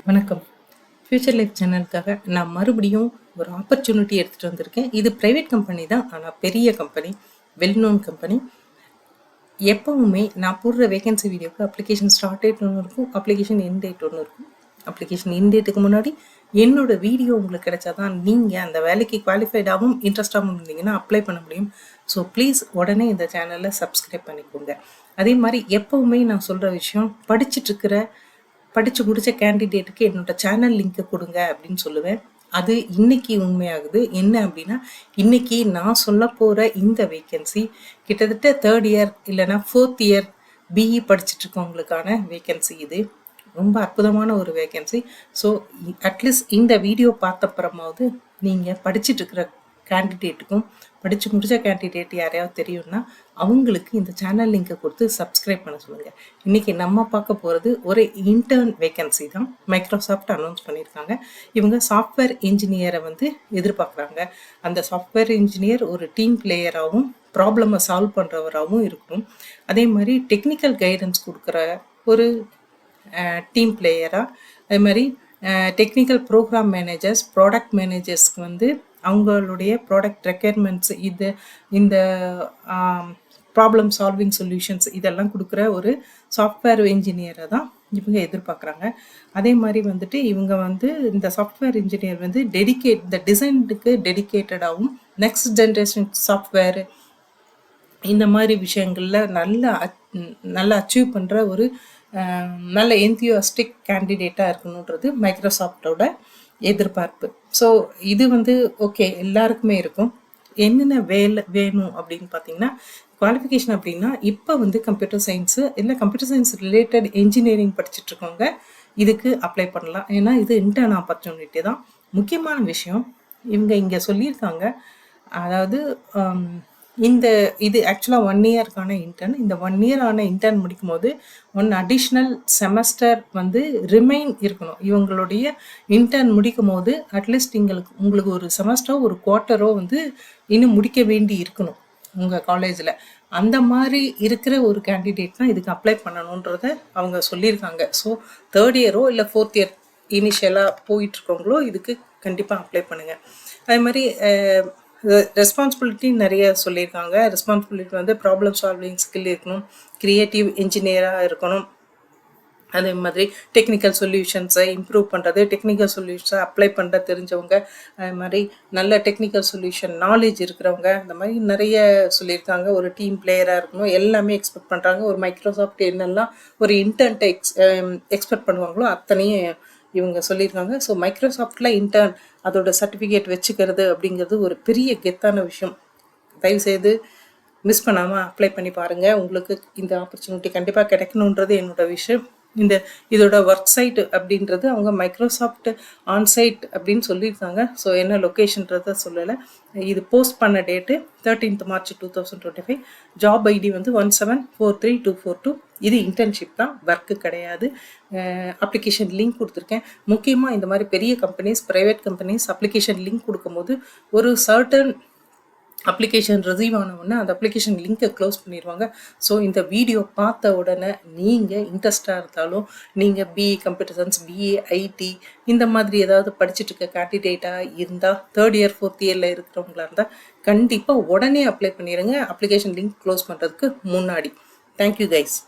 வணக்கம். Future life சேனலுக்காக நான் மறுபடியும் ஒரு ஆப்பர்ச்சுனிட்டி எடுத்துகிட்டு வந்திருக்கேன். இது ப்ரைவேட் கம்பெனி தான், ஆனால் பெரிய கம்பெனி, வெல் நோன் கம்பெனி. எப்பவுமே நான் போடுற வேகன்சி வீடியோக்கு அப்ளிகேஷன் ஸ்டார்ட் டேட் ஒன்று இருக்கும், அப்ளிகேஷன் எண்ட் டேட் ஒன்று இருக்கும். அப்ளிகேஷன் எண்ட் டேட்டுக்கு முன்னாடி என்னோட வீடியோ உங்களுக்கு கிடைச்சாதான் நீங்கள் அந்த வேலைக்கு குவாலிஃபைடாகவும் இன்ட்ரெஸ்டாகவும் இருந்தீங்கன்னா அப்ளை பண்ண முடியும். ஸோ ப்ளீஸ் உடனே இந்த சேனலை சப்ஸ்கிரைப் பண்ணிக்கோங்க. அதே மாதிரி எப்பவுமே நான் சொல்கிற விஷயம், படித்து முடித்த கேண்டிடேட்டுக்கு என்னோட சேனல் லிங்க்கை கொடுங்க அப்படின்னு சொல்லுவேன். அது இன்னைக்கு உண்மையாகுது. என்ன அப்படின்னா, இன்னைக்கு நான் சொல்ல போகிற இந்த வேக்கன்சி கிட்டத்தட்ட 3rd இயர் இல்லைன்னா 4th இயர் பிஇ படிச்சுட்டு இருக்கவங்களுக்கான வேக்கன்சி. இது ரொம்ப அற்புதமான ஒரு வேக்கன்சி. ஸோ அட்லீஸ்ட் இந்த வீடியோ பார்த்தப்புறமாவது நீங்கள் படிச்சுட்டு இருக்கிற கேண்டிடேட்டுக்கும் படித்து முடித்த கேண்டிடேட் யாரையாவது தெரியும்னா அவங்களுக்கு இந்த சேனல் லிங்கை கொடுத்து சப்ஸ்கிரைப் பண்ண சொல்லுங்கள். இன்றைக்கி நம்ம பார்க்க போகிறது ஒரு இன்டர்ன் வேக்கன்சி தான். மைக்ரோசாஃப்ட் அனௌன்ஸ் பண்ணியிருக்காங்க. இவங்க சாஃப்ட்வேர் இன்ஜினியரை எதிர்பார்க்குறாங்க. அந்த சாஃப்ட்வேர் இன்ஜினியர் ஒரு டீம் பிளேயராகவும் ப்ராப்ளமை சால்வ் பண்ணுறவராகவும் இருக்கணும். அதே மாதிரி டெக்னிக்கல் கைடன்ஸ் கொடுக்குற ஒரு டீம் பிளேயராக, அதே மாதிரி டெக்னிக்கல் ப்ரோக்ராம் மேனேஜர்ஸ், ப்ராடக்ட் மேனேஜர்ஸ்க்கு அவங்களுடைய ப்ராடக்ட் ரெக்யர்மெண்ட்ஸ், இந்த ப்ராப்ளம் சால்விங் சொல்யூஷன்ஸ் இதெல்லாம் கொடுக்குற ஒரு சாஃப்ட்வேர் இன்ஜினியரை தான் இவங்க எதிர்பார்க்குறாங்க. அதே மாதிரி இவங்க இந்த சாஃப்ட்வேர் இன்ஜினியர் இந்த டிசைனுக்கு டெடிக்கேட்டடாகவும் நெக்ஸ்ட் ஜென்ரேஷன் சாஃப்ட்வேர் இந்த மாதிரி விஷயங்களில் நல்லா அச்சீவ் பண்ணுற ஒரு நல்ல என்தியூஸ்டிக் கேண்டிடேட்டாக இருக்கணுன்றது மைக்ரோசாஃப்டோட எதிர்பார்ப்பு. ஸோ இது ஓகே, எல்லாருக்குமே இருக்கும். என்னென்ன வேலை வேணும் அப்படின்னு பார்த்தீங்கன்னா, குவாலிஃபிகேஷன் அப்படின்னா இப்போ கம்ப்யூட்டர் சயின்ஸு இல்லை கம்ப்யூட்டர் சயின்ஸ் ரிலேட்டட் இன்ஜினியரிங் படிச்சுட்டு இருக்கவங்க இதுக்கு அப்ளை பண்ணலாம். ஏன்னா இது இன்டர்ன் ஆப்பர்ச்சுனிட்டி தான். முக்கியமான விஷயம் இவங்க இங்கே சொல்லியிருக்காங்க. அதாவது இது ஆக்சுவலாக 1 இயருக்கான இன்டர்ன். இந்த 1 இயர் ஆன இன்டர்ன் முடிக்கும் போது 1 அடிஷ்னல் செமஸ்டர் ரிமைன் இருக்கணும். இவங்களுடைய இன்டர்ன் முடிக்கும் போது அட்லீஸ்ட் உங்களுக்கு ஒரு செமஸ்டரோ ஒரு குவார்ட்டரோ இன்னும் முடிக்க வேண்டி இருக்கணும் உங்கள் காலேஜில். அந்த மாதிரி இருக்கிற ஒரு கேண்டிடேட் தான் இதுக்கு அப்ளை பண்ணணுன்றத அவங்க சொல்லியிருக்காங்க. ஸோ 3rd இயரோ இல்லை 4th இயர் இனிஷியலாக போயிட்டுருக்கவங்களோ இதுக்கு கண்டிப்பாக அப்ளை பண்ணுங்கள். அதே மாதிரி ரெஸ்பான்சிபிலிட்டி நிறைய சொல்லியிருக்காங்க. ரெஸ்பான்சிபிலிட்டி ப்ராப்ளம் சால்விங் ஸ்கில் இருக்கணும், கிரியேட்டிவ் இன்ஜினியராக இருக்கணும். அதே மாதிரி டெக்னிக்கல் சொல்யூஷன்ஸை இம்ப்ரூவ் பண்ணுறது, டெக்னிக்கல் சொல்யூஷன்ஸை அப்ளை பண்ணுற தெரிஞ்சவங்க, அது மாதிரி நல்ல டெக்னிக்கல் சொல்யூஷன் நாலேஜ் இருக்கிறவங்க, அந்த மாதிரி நிறைய சொல்லியிருக்காங்க. ஒரு டீம் பிளேயராக இருக்கணும், எல்லாமே எக்ஸ்பெக்ட் பண்ணுறாங்க. ஒரு மைக்ரோசாஃப்ட் என்னெல்லாம் ஒரு இன்டர்ன்ட்டை எக்ஸ்பெக்ட் பண்ணுவாங்களோ அத்தனையும் இவங்க சொல்லியிருக்காங்க. ஸோ மைக்ரோசாஃப்டில் இன்டர்ன் அதோட சர்டிஃபிகேட் வச்சுக்கிறது அப்படிங்கிறது ஒரு பெரிய கெத்தான விஷயம். தயவுசெய்து மிஸ் பண்ணாமல் அப்ளை பண்ணி பாருங்கள். உங்களுக்கு இந்த ஆப்பர்ச்சுனிட்டி கண்டிப்பாக கிடைக்கணுன்றது என்னோட விஷயம். இதோட ஒர்க் சைட் அப்படின்றது அவங்க மைக்ரோசாஃப்ட் ஆன்சைட் அப்படின்னு சொல்லியிருக்காங்க. ஸோ என்ன லொக்கேஷன்றதை சொல்லலை. இது போஸ்ட் பண்ண date 13th March 2025. Job ID 1743242. இது இன்டர்ன்ஷிப் தான், ஒர்க்கு கிடையாது. அப்ளிகேஷன் லிங்க் கொடுத்துருக்கேன். முக்கியமாக இந்த மாதிரி பெரிய companies, private companies application link கொடுக்கும்போது ஒரு சர்டன் அப்ளிகேஷன் ரிசீவ் ஆன உடனே அந்த அப்ளிகேஷன் லிங்கை க்ளோஸ் பண்ணிடுவாங்க. ஸோ இந்த வீடியோ பார்த்த உடனே நீங்கள் இன்ட்ரெஸ்டாக இருந்தாலும், நீங்கள் BE computer science, BA IT இந்த மாதிரி ஏதாவது படிச்சுட்டு இருக்க கேண்டிடேட்டாக இருந்தால், 3rd இயர் 4th இயரில் இருக்கிறவங்களா இருந்தால் கண்டிப்பாக உடனே அப்ளை பண்ணிடுங்க, அப்ளிகேஷன் லிங்க் க்ளோஸ் பண்ணுறதுக்கு முன்னாடி. Thank you guys.